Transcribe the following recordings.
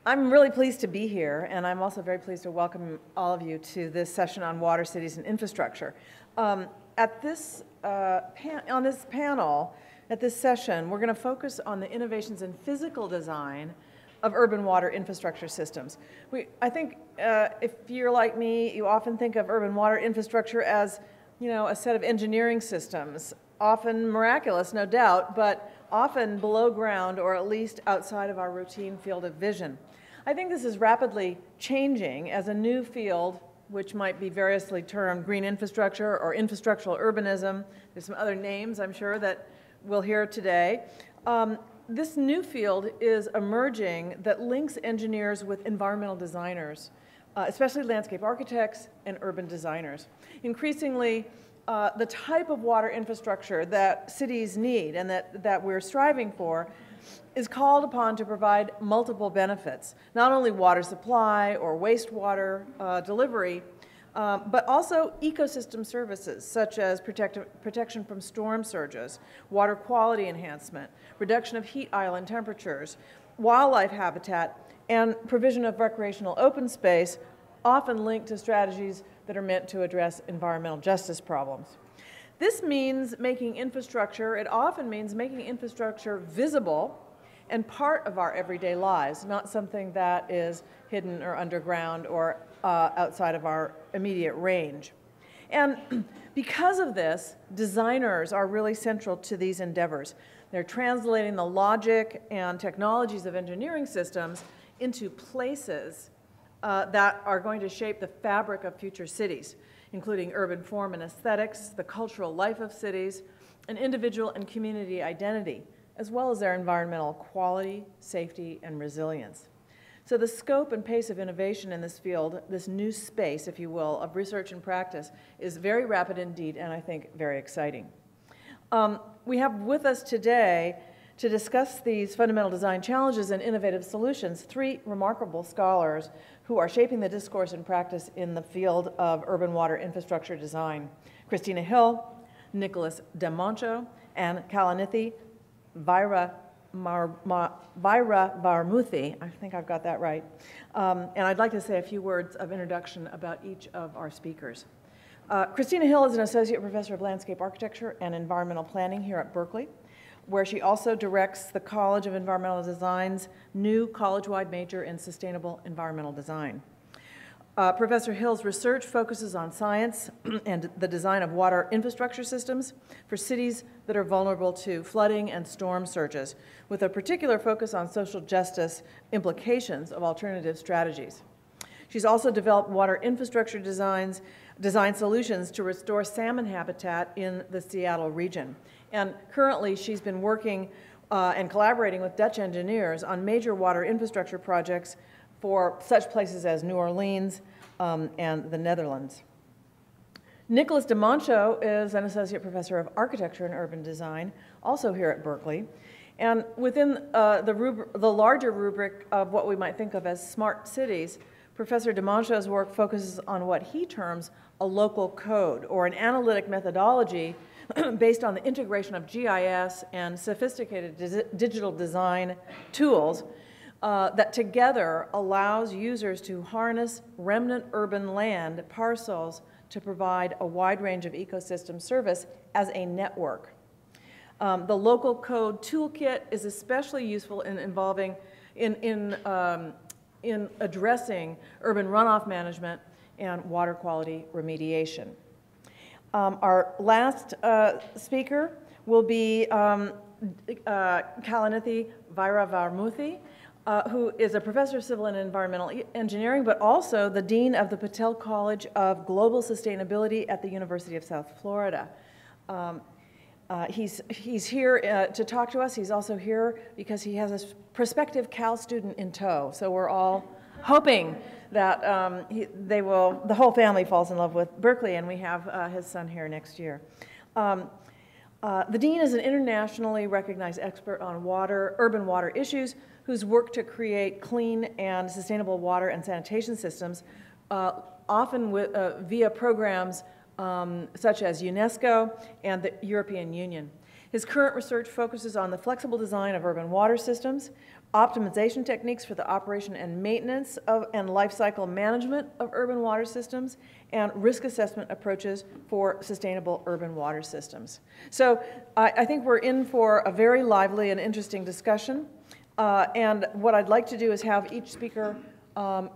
I'm really pleased to be here, and I'm also very pleased to welcome all of you to this session on water, cities, and infrastructure. On this panel, at this session, we're going to focus on the innovations in physical design of urban water infrastructure systems. I think if you're like me, you often think of urban water infrastructure as, a set of engineering systems, often miraculous, no doubt, but often below ground or at least outside of our routine field of vision. I think this is rapidly changing as a new field, which might be variously termed green infrastructure or infrastructural urbanism. There's some other names, I'm sure, that we'll hear today. This new field is emerging that links engineers with environmental designers, especially landscape architects and urban designers. Increasingly, the type of water infrastructure that cities need and that we're striving for is called upon to provide multiple benefits, not only water supply or wastewater delivery, but also ecosystem services such as protection from storm surges, water quality enhancement, reduction of heat island temperatures, wildlife habitat, and provision of recreational open space, often linked to strategies that are meant to address environmental justice problems. This means making infrastructure, it often means making infrastructure visible and part of our everyday lives, not something that is hidden or underground or outside of our immediate range. And because of this, designers are really central to these endeavors. They're translating the logic and technologies of engineering systems into places that are going to shape the fabric of future cities, including urban form and aesthetics, the cultural life of cities, and individual and community identity, as well as their environmental quality, safety, and resilience. So the scope and pace of innovation in this field, this new space, if you will, of research and practice is very rapid indeed, and I think very exciting. We have with us today to discuss these fundamental design challenges and innovative solutions, three remarkable scholars who are shaping the discourse and practice in the field of urban water infrastructure design. Christina Hill, Nicholas Demoncho, and Kalanithy Vairavamoorthy. I think I've got that right. And I'd like to say a few words of introduction about each of our speakers. Christina Hill is an associate professor of landscape architecture and environmental planning here at Berkeley, where she also directs the College of Environmental Design's new college-wide major in sustainable environmental design. Professor Hill's research focuses on science and the design of water infrastructure systems for cities that are vulnerable to flooding and storm surges, with a particular focus on social justice implications of alternative strategies. She's also developed water infrastructure design solutions to restore salmon habitat in the Seattle region. And currently, she's been working and collaborating with Dutch engineers on major water infrastructure projects for such places as New Orleans and the Netherlands. Nicholas Demoncho is an associate professor of architecture and urban design, also here at Berkeley. And within the larger rubric of what we might think of as smart cities, Professor Demoncho's work focuses on what he terms a local code, or an analytic methodology based on the integration of GIS and sophisticated digital design tools that together allows users to harness remnant urban land parcels to provide a wide range of ecosystem service as a network. The local code toolkit is especially useful in addressing urban runoff management and water quality remediation. Our last speaker will be Kalanithy Vairavamoorthy, who is a professor of civil and environmental engineering, but also the dean of the Patel College of Global Sustainability at the University of South Florida. He's here to talk to us. He's also here because he has a prospective Cal student in tow. So we're all hoping that the whole family falls in love with Berkeley, and we have his son here next year. The dean is an internationally recognized expert on urban water issues who's worked to create clean and sustainable water and sanitation systems, often via programs such as UNESCO and the European Union. His current research focuses on the flexible design of urban water systems, optimization techniques for the operation and maintenance of and life cycle management of urban water systems, and risk assessment approaches for sustainable urban water systems. So I think we're in for a very lively and interesting discussion. And what I'd like to do is have each speaker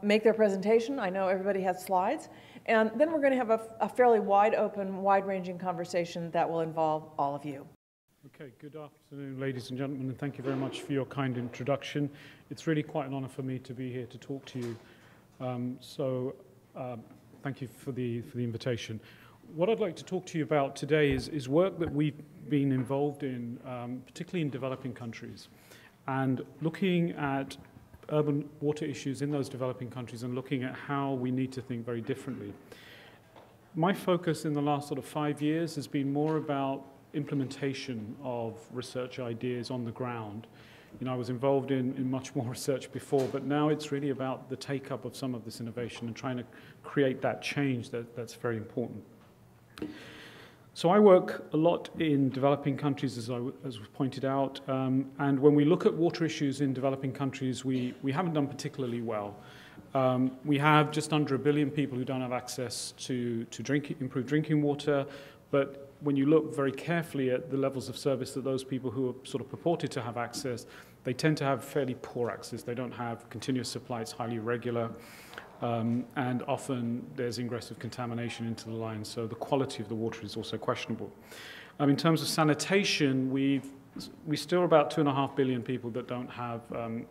make their presentation. I know everybody has slides. And then we're going to have a fairly wide open, wide-ranging conversation that will involve all of you. Okay, good afternoon, ladies and gentlemen, and thank you very much for your kind introduction. It's really quite an honor for me to be here to talk to you. Thank you for the invitation. What I'd like to talk to you about today is work that we've been involved in, particularly in developing countries, and looking at urban water issues in those developing countries and looking at how we need to think very differently. My focus in the last sort of 5 years has been more about implementation of research ideas on the ground. You know, I was involved in much more research before, but now it's really about the take-up of some of this innovation and trying to create that change that's very important. So I work a lot in developing countries, as was pointed out, and when we look at water issues in developing countries, we haven't done particularly well. We have just under 1 billion people who don't have access to improved drinking water, but when you look very carefully at the levels of service that those people who are sort of purported to have access, they tend to have fairly poor access. They don't have continuous supply, it's highly irregular, and often there's ingress of contamination into the line, so the quality of the water is also questionable. In terms of sanitation, we still about 2.5 billion people that don't have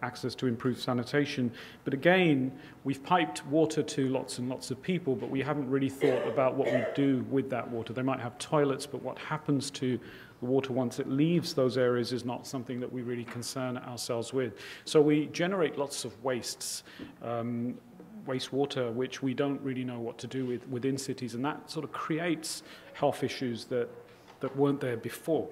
access to improved sanitation. But again, we've piped water to lots and lots of people, but we haven't really thought about what we do with that water. They might have toilets, but what happens to the water once it leaves those areas is not something that we really concern ourselves with. So we generate lots of wastes, wastewater, which we don't really know what to do with within cities, and that sort of creates health issues that weren't there before.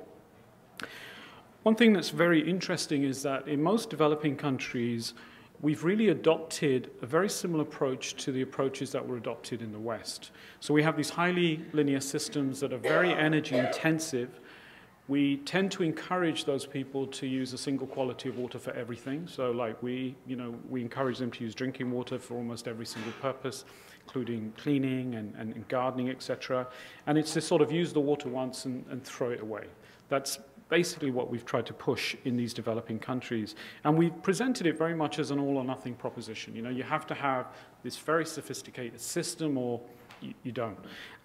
One thing that's very interesting is that in most developing countries, we've really adopted a very similar approach to the approaches that were adopted in the West. So we have these highly linear systems that are very energy intensive. We tend to encourage those people to use a single quality of water for everything. So like we encourage them to use drinking water for almost every single purpose, including cleaning and gardening, etc. And it's to sort of use the water once and throw it away. That's basically what we've tried to push in these developing countries. And we've presented it very much as an all or nothing proposition. You know, you have to have this very sophisticated system or you don't.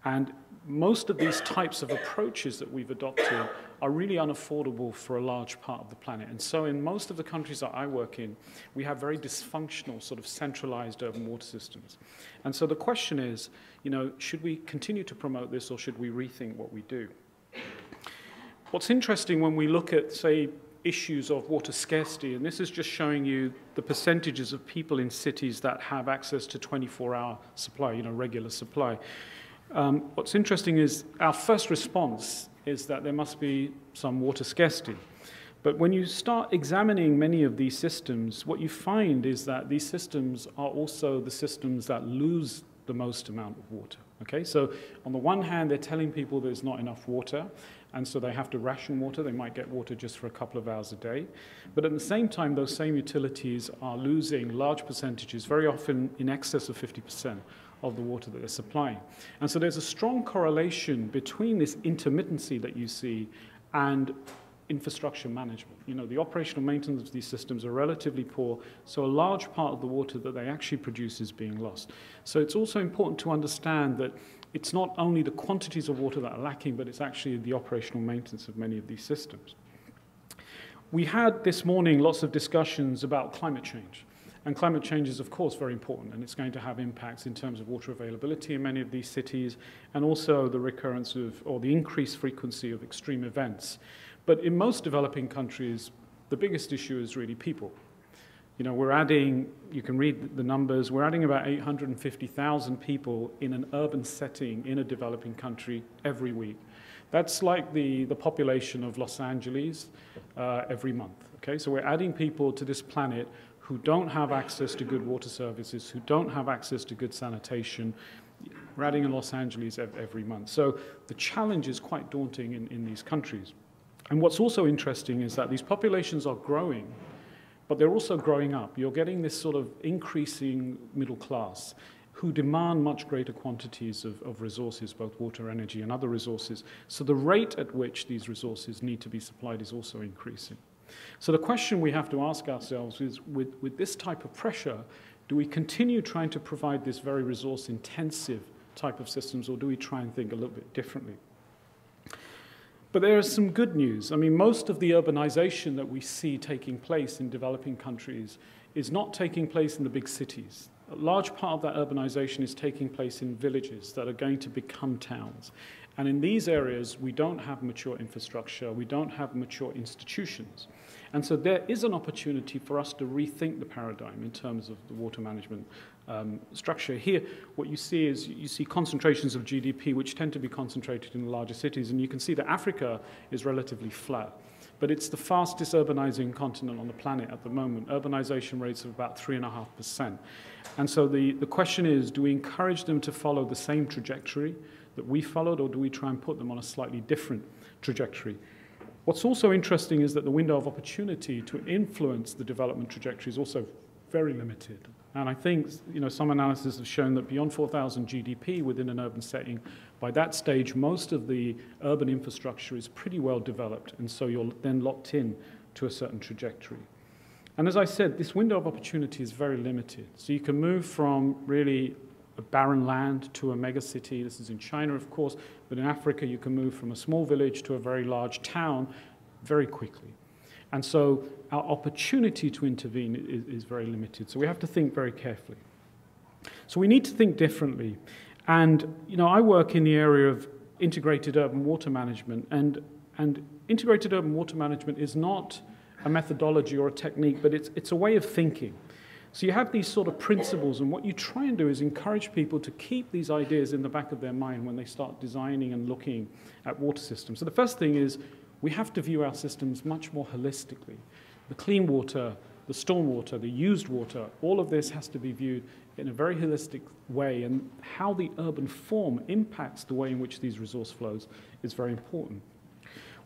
And most of these types of approaches that we've adopted are really unaffordable for a large part of the planet. And so in most of the countries that I work in, we have very dysfunctional sort of centralized urban water systems. And so the question is, you know, should we continue to promote this or should we rethink what we do? What's interesting when we look at, say, issues of water scarcity, and this is just showing you the percentages of people in cities that have access to 24-hour supply, you know, regular supply. What's interesting is our first response is that there must be some water scarcity. But when you start examining many of these systems, what you find is that these systems are also the systems that lose the most amount of water. Okay, so on the one hand, they're telling people there's not enough water, and so they have to ration water. They might get water just for a couple of hours a day. But at the same time, those same utilities are losing large percentages, very often in excess of 50% of the water that they're supplying. And so there's a strong correlation between this intermittency that you see and infrastructure management. You know, the operational maintenance of these systems are relatively poor, so a large part of the water that they actually produce is being lost. So it's also important to understand that it's not only the quantities of water that are lacking, but it's actually the operational maintenance of many of these systems. We had this morning lots of discussions about climate change. And climate change is, of course, very important, and it's going to have impacts in terms of water availability in many of these cities, and also the recurrence of, or the increased frequency of extreme events. But in most developing countries, the biggest issue is really people. You know, we're adding, you can read the numbers, we're adding about 850,000 people in an urban setting in a developing country every week. That's like the population of Los Angeles every month, okay? So we're adding people to this planet who don't have access to good water services, who don't have access to good sanitation. We're adding in Los Angeles every month. So the challenge is quite daunting in these countries. And what's also interesting is that these populations are growing, but they're also growing up. You're getting this sort of increasing middle class who demand much greater quantities of resources, both water, energy, and other resources. So the rate at which these resources need to be supplied is also increasing. So the question we have to ask ourselves is, with this type of pressure, do we continue trying to provide this very resource-intensive type of systems, or do we try and think a little bit differently? But there is some good news. I mean, most of the urbanization that we see taking place in developing countries is not taking place in the big cities. A large part of that urbanization is taking place in villages that are going to become towns. And in these areas, we don't have mature infrastructure, we don't have mature institutions. And so there is an opportunity for us to rethink the paradigm in terms of the water management structure. Here, what you see is you see concentrations of GDP which tend to be concentrated in the larger cities, and you can see that Africa is relatively flat. But it's the fastest urbanizing continent on the planet at the moment. Urbanization rates of about 3.5%. And so the question is, do we encourage them to follow the same trajectory that we followed, or do we try and put them on a slightly different trajectory? What's also interesting is that the window of opportunity to influence the development trajectory is also very limited. And I think, some analysis have shown that beyond 4,000 GDP within an urban setting, by that stage, most of the urban infrastructure is pretty well developed, and so you're then locked in to a certain trajectory. And as I said, this window of opportunity is very limited. So you can move from really a barren land to a megacity. This is in China, of course, but in Africa you can move from a small village to a very large town very quickly. And so our opportunity to intervene is very limited. So we have to think very carefully. So we need to think differently. And, I work in the area of integrated urban water management, and integrated urban water management is not a methodology or a technique, but it's a way of thinking. So you have these sort of principles, and what you try and do is encourage people to keep these ideas in the back of their mind when they start designing and looking at water systems. So the first thing is we have to view our systems much more holistically. The clean water, the storm water, the used water, all of this has to be viewed in a very holistic way, and how the urban form impacts the way in which these resource flows is very important.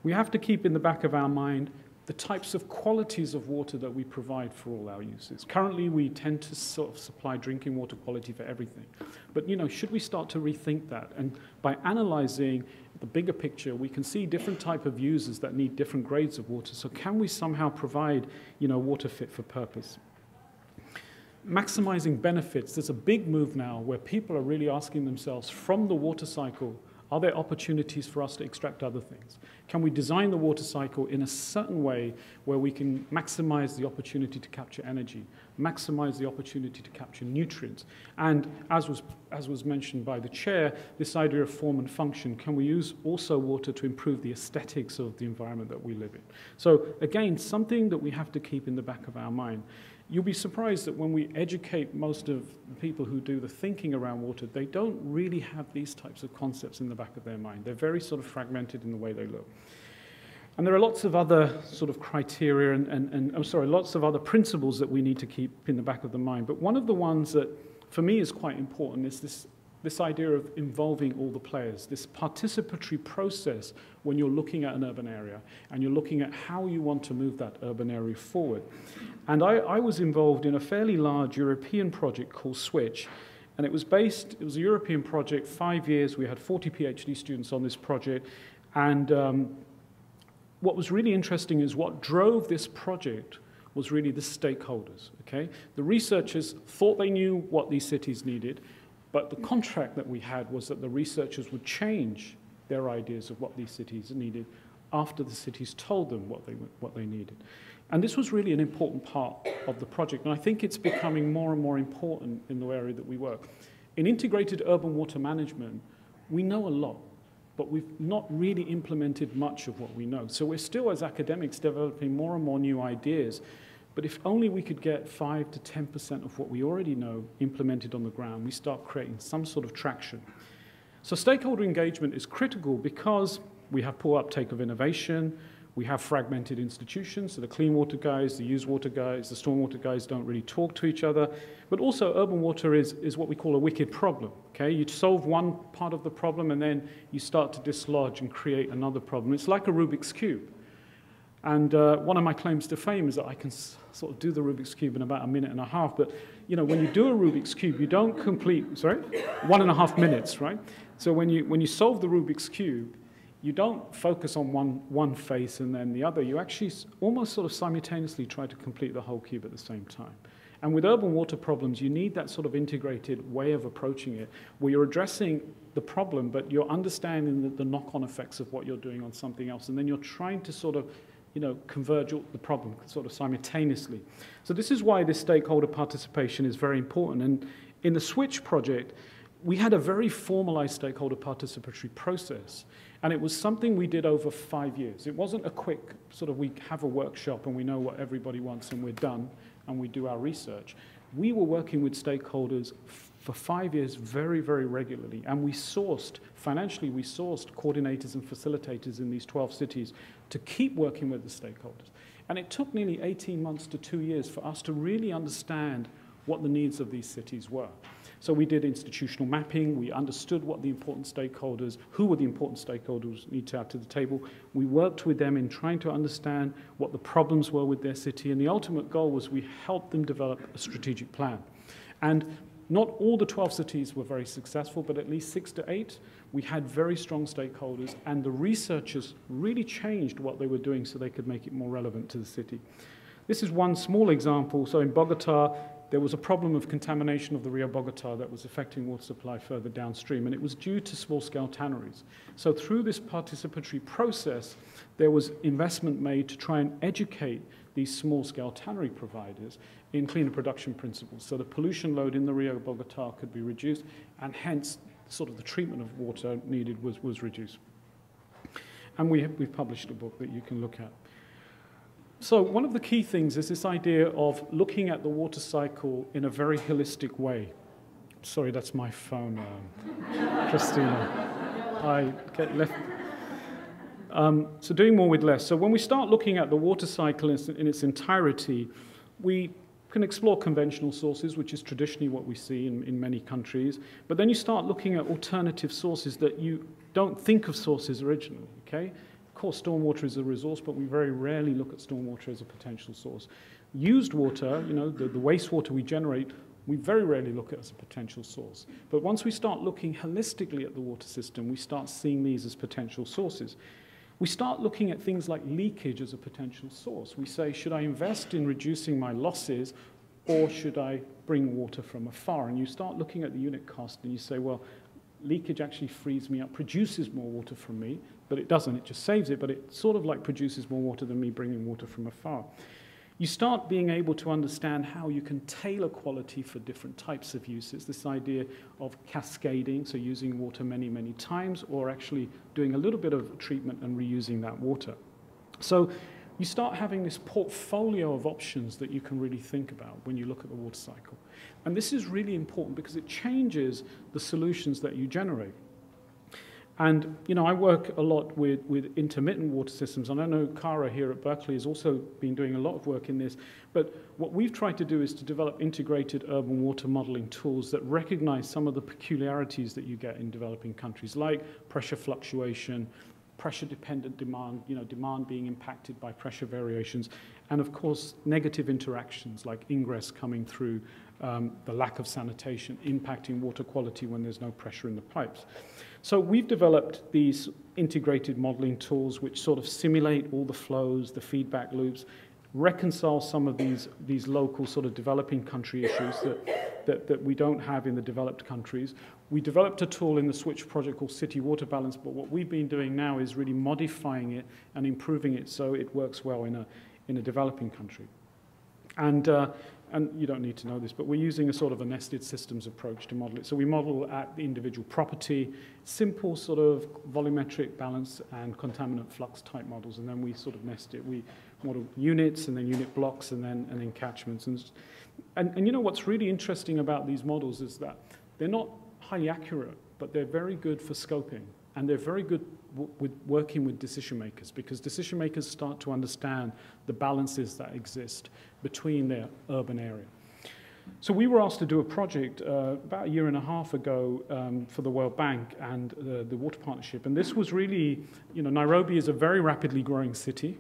We have to keep in the back of our mind the types of qualities of water that we provide for all our uses. Currently, we tend to sort of supply drinking water quality for everything. But, should we start to rethink that? And by analyzing the bigger picture, we can see different type of users that need different grades of water. So can we somehow provide, water fit for purpose? Maximizing benefits. There's a big move now where people are really asking themselves, from the water cycle, are there opportunities for us to extract other things? Can we design the water cycle in a certain way where we can maximize the opportunity to capture energy, maximize the opportunity to capture nutrients? And as was mentioned by the chair, this idea of form and function, can we use also water to improve the aesthetics of the environment that we live in? So again, something that we have to keep in the back of our mind. You'll be surprised that when we educate most of the people who do the thinking around water, they don't really have these types of concepts in the back of their mind. They're very sort of fragmented in the way they look. And there are lots of other sort of criteria lots of other principles that we need to keep in the back of the mind. But one of the ones that, for me, is quite important is this idea of involving all the players, this participatory process when you're looking at an urban area and you're looking at how you want to move that urban area forward. And I was involved in a fairly large European project called Switch, and it was a European project, 5 years. We had 40 PhD students on this project, and what was really interesting is what drove this project was really the stakeholders, okay? The researchers thought they knew what these cities needed, but the contract that we had was that the researchers would change their ideas of what these cities needed after the cities told them what they needed. And this was really an important part of the project, and I think it's becoming more and more important in the area that we work. In integrated urban water management, we know a lot, but we've not really implemented much of what we know. So we're still, as academics, developing more and more new ideas. But if only we could get 5 to 10% of what we already know implemented on the ground, we start creating some sort of traction. So stakeholder engagement is critical because we have poor uptake of innovation, we have fragmented institutions, so the clean water guys, the used water guys, the storm water guys don't really talk to each other. But also urban water is what we call a wicked problem, okay? You solve one part of the problem and then you start to dislodge and create another problem. It's like a Rubik's Cube. And one of my claims to fame is that I can sort of do the Rubik's Cube in about a minute and a half. But, you know, when you do a Rubik's Cube, you don't complete, sorry, 1.5 minutes, right? So when you solve the Rubik's Cube, you don't focus on one face and then the other. You actually almost sort of simultaneously try to complete the whole cube at the same time. And with urban water problems, you need that sort of integrated way of approaching it, where you're addressing the problem, but you're understanding the knock-on effects of what you're doing on something else. And then you're trying to sort of, you know, converge the problem sort of simultaneously. So this is why this stakeholder participation is very important. And in the Switch project, we had a very formalized stakeholder participatory process. And it was something we did over 5 years. It wasn't a quick sort of, we have a workshop and we know what everybody wants and we're done and we do our research. We were working with stakeholders for 5 years very, very regularly. And we sourced, financially, we sourced coordinators and facilitators in these 12 cities to keep working with the stakeholders. And it took nearly 18 months to 2 years for us to really understand what the needs of these cities were. So we did institutional mapping, we understood what the important stakeholders, who were the important stakeholders need to add to the table. We worked with them in trying to understand what the problems were with their city, and the ultimate goal was we helped them develop a strategic plan. And not all the 12 cities were very successful, but at least 6 to 8, we had very strong stakeholders, and the researchers really changed what they were doing so they could make it more relevant to the city. This is one small example. So in Bogota, there was a problem of contamination of the Rio Bogota that was affecting water supply further downstream, and it was due to small-scale tanneries. So through this participatory process, there was investment made to try and educate these small-scale tannery providers in cleaner production principles. So the pollution load in the Rio Bogota could be reduced, and hence sort of the treatment of water needed was reduced. And we've published a book that you can look at. So one of the key things is this idea of looking at the water cycle in a very holistic way. Sorry, that's my phone, Christina. I get left. So doing more with less. So when we start looking at the water cycle in its entirety, we can explore conventional sources, which is traditionally what we see in many countries. But then you start looking at alternative sources that you don't think of sources originally, okay? Of course, stormwater is a resource, but we very rarely look at stormwater as a potential source. Used water, you know, the wastewater we generate, we very rarely look at as a potential source. But once we start looking holistically at the water system, we start seeing these as potential sources. We start looking at things like leakage as a potential source. We say, should I invest in reducing my losses, or should I bring water from afar? And you start looking at the unit cost, and you say, well, leakage actually frees me up, produces more water from me, but it doesn't, it just saves it, but it sort of like produces more water than me bringing water from afar. You start being able to understand how you can tailor quality for different types of uses, this idea of cascading, so using water many, many times, or actually doing a little bit of treatment and reusing that water. So you start having this portfolio of options that you can really think about when you look at the water cycle. And this is really important because it changes the solutions that you generate. And, you know, I work a lot with intermittent water systems, and I know Cara here at Berkeley has also been doing a lot of work in this. But what we've tried to do is to develop integrated urban water modeling tools that recognize some of the peculiarities that you get in developing countries, like pressure fluctuation, pressure-dependent demand, you know, demand being impacted by pressure variations, and of course, negative interactions like ingress coming through the lack of sanitation, impacting water quality when there's no pressure in the pipes. So we've developed these integrated modeling tools which sort of simulate all the flows, the feedback loops, reconcile some of these local sort of developing country issues that we don't have in the developed countries. We developed a tool in the Switch project called City Water Balance, but what we've been doing now is really modifying it and improving it so it works well in a developing country. And you don't need to know this, but we're using a sort of a nested systems approach to model it. So we model at the individual property, simple sort of volumetric balance and contaminant flux type models, and then we sort of nest it. We model units and then unit blocks and then catchments. And you know what's really interesting about these models is that they're not highly accurate, but they're very good for scoping. And they're very good with working with decision makers, because decision makers start to understand the balances that exist between their urban area. So we were asked to do a project about 1.5 years ago for the World Bank and the Water Partnership. And this was really, you know, Nairobi is a very rapidly growing city.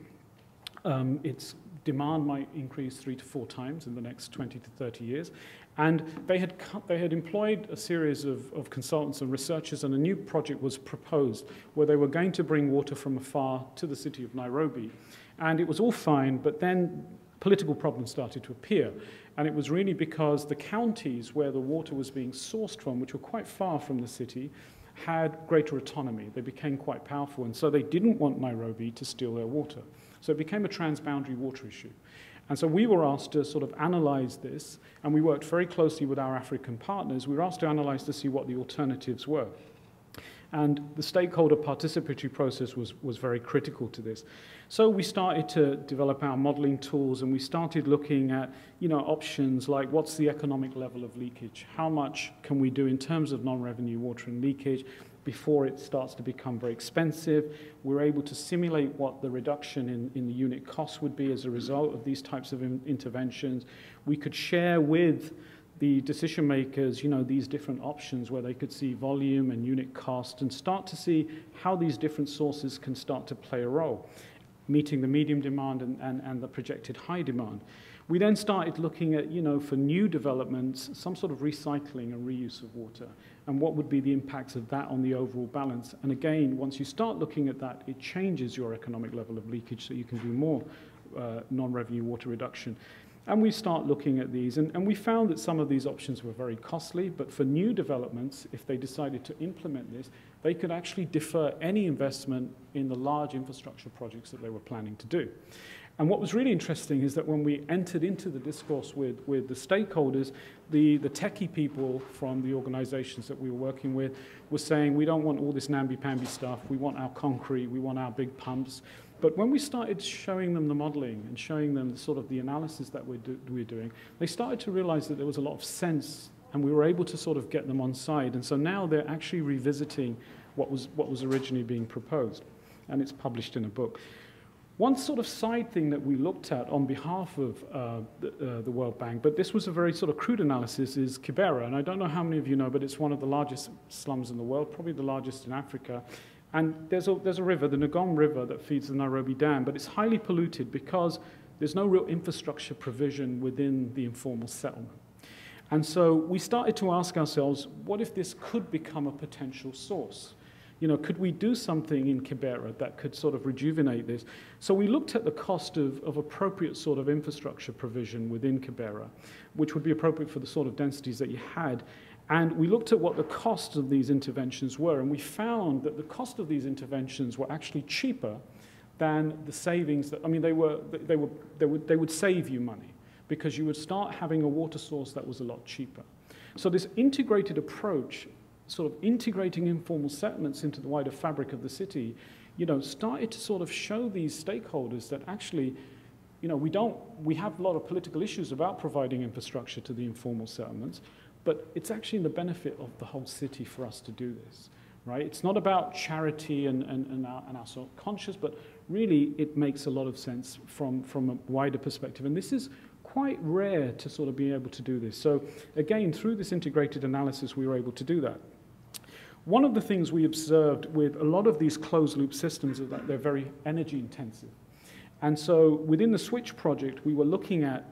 its demand might increase 3 to 4 times in the next 20 to 30 years. And they had employed a series of consultants and researchers, and a new project was proposed where they were going to bring water from afar to the city of Nairobi. And it was all fine, but then political problems started to appear. And it was really because the counties where the water was being sourced from, which were quite far from the city, had greater autonomy. They became quite powerful, and so they didn't want Nairobi to steal their water. So it became a transboundary water issue. And so we were asked to sort of analyze this, and we worked very closely with our African partners. We were asked to analyze to see what the alternatives were. And the stakeholder participatory process was very critical to this. So we started to develop our modeling tools, and we started looking at, options like what's the economic level of leakage? How much can we do in terms of non-revenue water and leakage before it starts to become very expensive? We're able to simulate what the reduction in the unit cost would be as a result of these types of interventions. We could share with the decision makers, these different options where they could see volume and unit cost and start to see how these different sources can start to play a role, meeting the medium demand and the projected high demand. We then started looking at, for new developments, some sort of recycling and reuse of water, and what would be the impacts of that on the overall balance. And again, once you start looking at that, it changes your economic level of leakage so you can do more non-revenue water reduction. And we start looking at these, and we found that some of these options were very costly, but for new developments, if they decided to implement this, they could actually defer any investment in the large infrastructure projects that they were planning to do. And what was really interesting is that when we entered into the discourse with the stakeholders, the techie people from the organizations that we were working with were saying, we don't want all this namby-pamby stuff, we want our concrete, we want our big pumps. But when we started showing them the modeling and showing them sort of the analysis that we're doing, they started to realize that there was a lot of sense, and we were able to sort of get them on side. And so now they're actually revisiting what was originally being proposed, and it's published in a book. One sort of side thing that we looked at on behalf of the World Bank, but this was a very sort of crude analysis, is Kibera. And I don't know how many of you know, but it's one of the largest slums in the world, probably the largest in Africa. And there's a river, the Ngong River, that feeds the Nairobi Dam, but it's highly polluted because there's no real infrastructure provision within the informal settlement. And so we started to ask ourselves, what if this could become a potential source? Could we do something in Kibera that could sort of rejuvenate this? So we looked at the cost of appropriate sort of infrastructure provision within Kibera, which would be appropriate for the sort of densities that you had. And we looked at what the cost of these interventions were, and we found that the cost of these interventions were actually cheaper than the savings that, they would save you money because you would start having a water source that was a lot cheaper. So this integrated approach, sort of integrating informal settlements into the wider fabric of the city, started to sort of show these stakeholders that actually, we have a lot of political issues about providing infrastructure to the informal settlements, but it's actually in the benefit of the whole city for us to do this, right? It's not about charity and our sort of conscience, but really it makes a lot of sense from a wider perspective. And this is quite rare to sort of be able to do this. So again, through this integrated analysis, we were able to do that. One of the things we observed with a lot of these closed-loop systems is that they're very energy-intensive. And so within the Switch project, we were looking at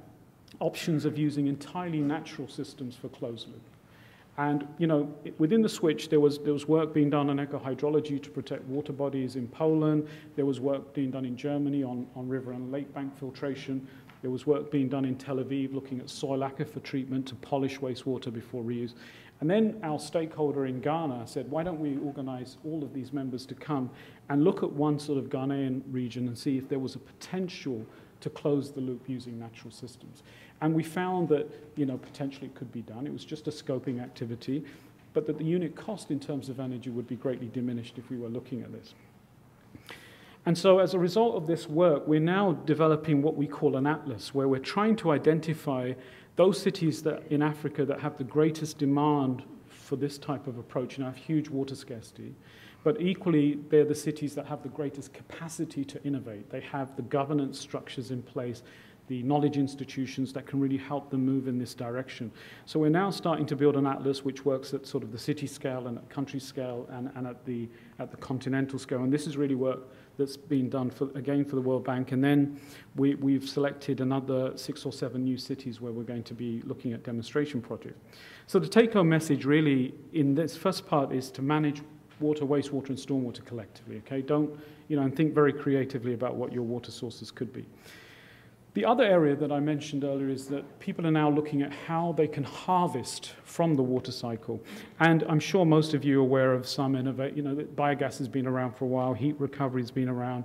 options of using entirely natural systems for closed-loop. And, within the Switch, there was work being done on ecohydrology to protect water bodies in Poland. There was work being done in Germany on river and lake bank filtration. There was work being done in Tel Aviv looking at soil aquifer treatment to polish wastewater before reuse. And then our stakeholder in Ghana said, why don't we organize all of these members to come and look at one sort of Ghanaian region and see if there was a potential to close the loop using natural systems. And we found that, potentially it could be done. It was just a scoping activity, but that the unit cost in terms of energy would be greatly diminished if we were looking at this. And so as a result of this work, we're now developing what we call an atlas, where we're trying to identify those cities that in Africa that have the greatest demand for this type of approach and have huge water scarcity. But equally, they're the cities that have the greatest capacity to innovate. They have the governance structures in place, the knowledge institutions that can really help them move in this direction. So we're now starting to build an atlas which works at sort of the city scale and at country scale and at the continental scale. And this is really work that's been done, again, for the World Bank. And then we've selected another 6 or 7 new cities where we're going to be looking at demonstration projects. So the take-home message really in this first part is to manage water, wastewater, and stormwater collectively, okay? Don't, and think very creatively about what your water sources could be. The other area that I mentioned earlier is that people are now looking at how they can harvest from the water cycle. And I'm sure most of you are aware of some biogas has been around for a while, heat recovery has been around.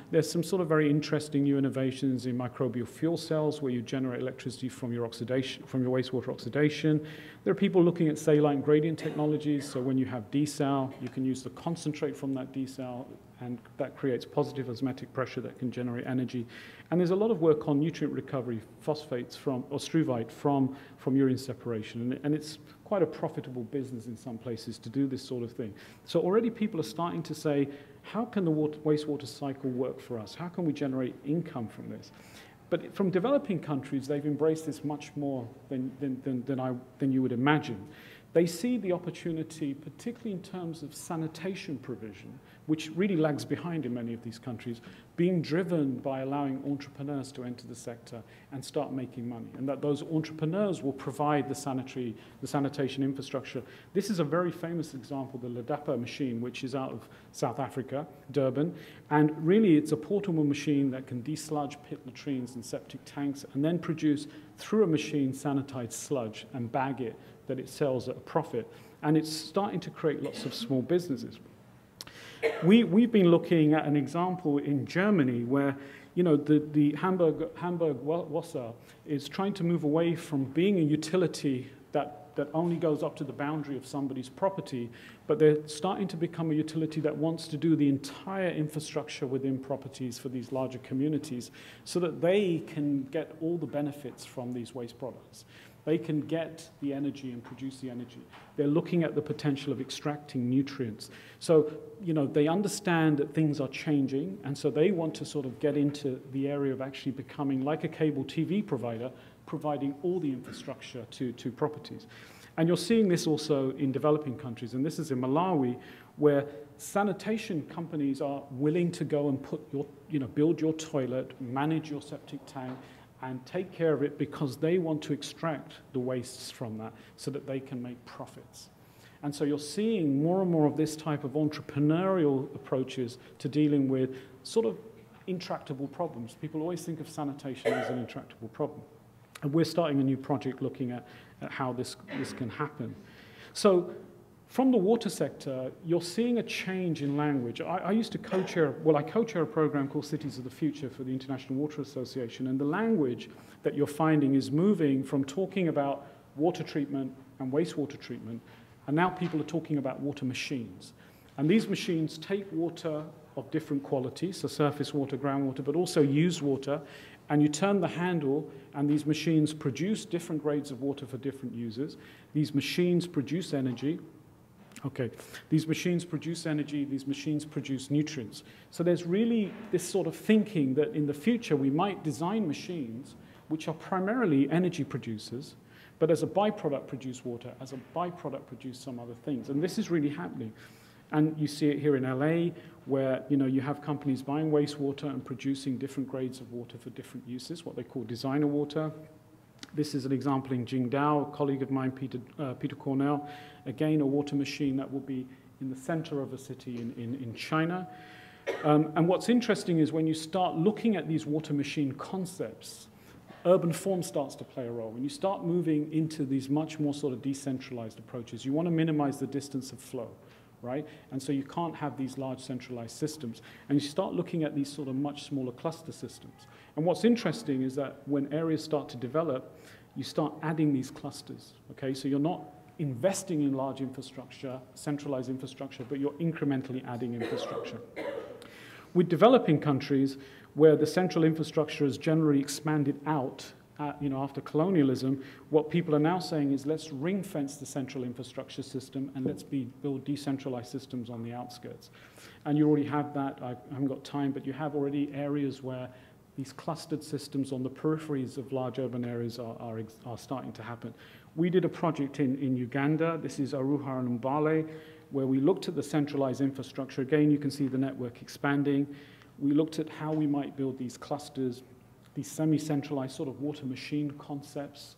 There's some sort of very interesting new innovations in microbial fuel cells where you generate electricity from your oxidation, from your wastewater oxidation. There are people looking at saline gradient technologies, so when you have desal, you can use the concentrate from that desal, and that creates positive osmotic pressure that can generate energy. And there's a lot of work on nutrient recovery, phosphates or struvite from urine separation, and it's quite a profitable business in some places to do this sort of thing. So already people are starting to say, how can the wastewater cycle work for us? How can we generate income from this? But from developing countries, they've embraced this much more than you would imagine. They see the opportunity, particularly in terms of sanitation provision, which really lags behind in many of these countries, being driven by allowing entrepreneurs to enter the sector and start making money, and that those entrepreneurs will provide the sanitation infrastructure. This is a very famous example, the Ladapa machine, which is out of South Africa, Durban, and really it's a portable machine that can desludge pit latrines and septic tanks and then produce, through a machine, sanitized sludge and bag it, that it sells at a profit, and it's starting to create lots of small businesses. We've been looking at an example in Germany where, the Hamburg Wasser is trying to move away from being a utility that only goes up to the boundary of somebody's property, but they're starting to become a utility that wants to do the entire infrastructure within properties for these larger communities so that they can get all the benefits from these waste products. They can get the energy and produce the energy. They're looking at the potential of extracting nutrients. So, they understand that things are changing, and so they want to sort of get into the area of actually becoming like a cable TV provider, providing all the infrastructure to properties. And you're seeing this also in developing countries, and this is in Malawi, where sanitation companies are willing to go and build your toilet, manage your septic tank, and take care of it because they want to extract the wastes from that so that they can make profits. And so you're seeing more and more of this type of entrepreneurial approaches to dealing with sort of intractable problems. People always think of sanitation as an intractable problem. And we're starting a new project looking at how this can happen. So from the water sector, you're seeing a change in language. I used to co-chair a program called Cities of the Future for the International Water Association, and the language that you're finding is moving from talking about water treatment and wastewater treatment, and now people are talking about water machines. And these machines take water of different qualities, so surface water, groundwater, but also used water, and you turn the handle, and these machines produce different grades of water for different users. These machines produce energy. Okay, these machines produce energy, these machines produce nutrients. So there's really this sort of thinking that in the future we might design machines which are primarily energy producers, but as a byproduct produce water, as a byproduct produce some other things. And this is really happening. And you see it here in LA, where you have companies buying wastewater and producing different grades of water for different uses, what they call designer water. This is an example in Qingdao, a colleague of mine, Peter Cornell, again, a water machine that will be in the center of a city in China. And what's interesting is when you start looking at these water machine concepts, urban form starts to play a role. When you start moving into these much more sort of decentralized approaches, you want to minimize the distance of flow, right? And so you can't have these large centralized systems. And you start looking at these sort of much smaller cluster systems. And what's interesting is that when areas start to develop, you start adding these clusters, okay? So you're not investing in large infrastructure, centralized infrastructure, but you're incrementally adding infrastructure. With developing countries, where the central infrastructure has generally expanded out, after colonialism, what people are now saying is let's ring fence the central infrastructure system and let's build decentralized systems on the outskirts. And you already have that. I haven't got time, but you have already areas where these clustered systems on the peripheries of large urban areas are starting to happen. We did a project in Uganda. This is Aruha and Mbale. where we looked at the centralized infrastructure. Again, you can see the network expanding. We looked at how we might build these clusters, these semi-centralized sort of water machine concepts.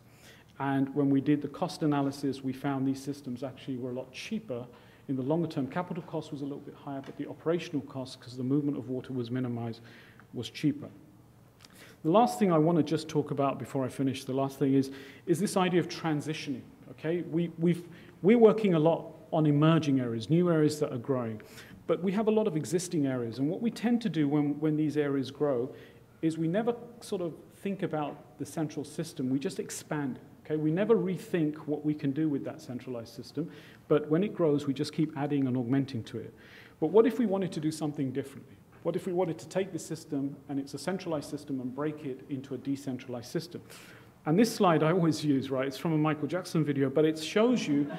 And when we did the cost analysis, we found these systems actually were a lot cheaper. In the longer term, capital cost was a little bit higher, but the operational cost, because the movement of water was minimized, was cheaper. The last thing I want to just talk about before I finish, the last thing is this idea of transitioning, okay? We're working a lot on emerging areas, new areas that are growing, but we have a lot of existing areas, and what we tend to do when these areas grow is we never sort of think about the central system, we just expand it. Okay, we never rethink what we can do with that centralized system, but when it grows, we just keep adding and augmenting to it. But what if we wanted to do something differently? What if we wanted to take the system, and it's a centralized system, and break it into a decentralized system? And this slide I always use, right? It's from a Michael Jackson video, but it shows you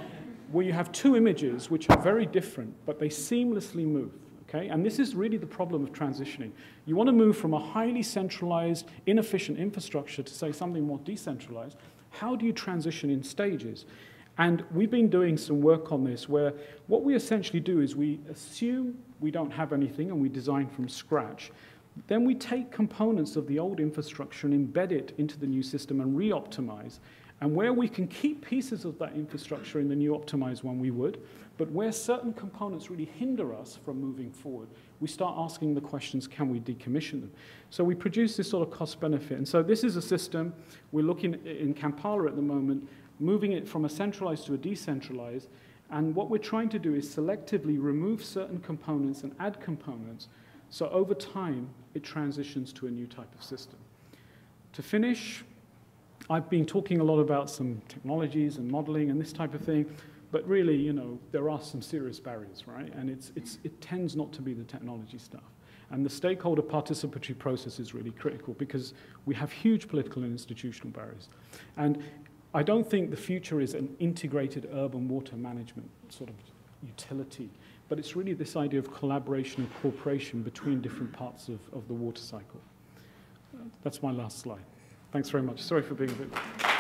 where you have two images which are very different, but they seamlessly move. Okay? And this is really the problem of transitioning. You want to move from a highly centralized, inefficient infrastructure to, say, something more decentralized. How do you transition in stages? And we've been doing some work on this where what we essentially do is we assume we don't have anything and we design from scratch. Then we take components of the old infrastructure and embed it into the new system and re-optimize. And where we can keep pieces of that infrastructure in the new optimized one, we would. But where certain components really hinder us from moving forward, we start asking the questions, can we decommission them? So we produce this sort of cost benefit. And so this is a system, we're looking in Kampala at the moment, moving it from a centralized to a decentralized. And what we're trying to do is selectively remove certain components and add components. So over time, it transitions to a new type of system. To finish, I've been talking a lot about some technologies and modeling and this type of thing, but really, you know, there are some serious barriers, right? And it tends not to be the technology stuff. And the stakeholder participatory process is really critical because we have huge political and institutional barriers. And I don't think the future is an integrated urban water management sort of utility, but it's really this idea of collaboration and cooperation between different parts of the water cycle. That's my last slide. Thanks very much. Sorry for being a bit...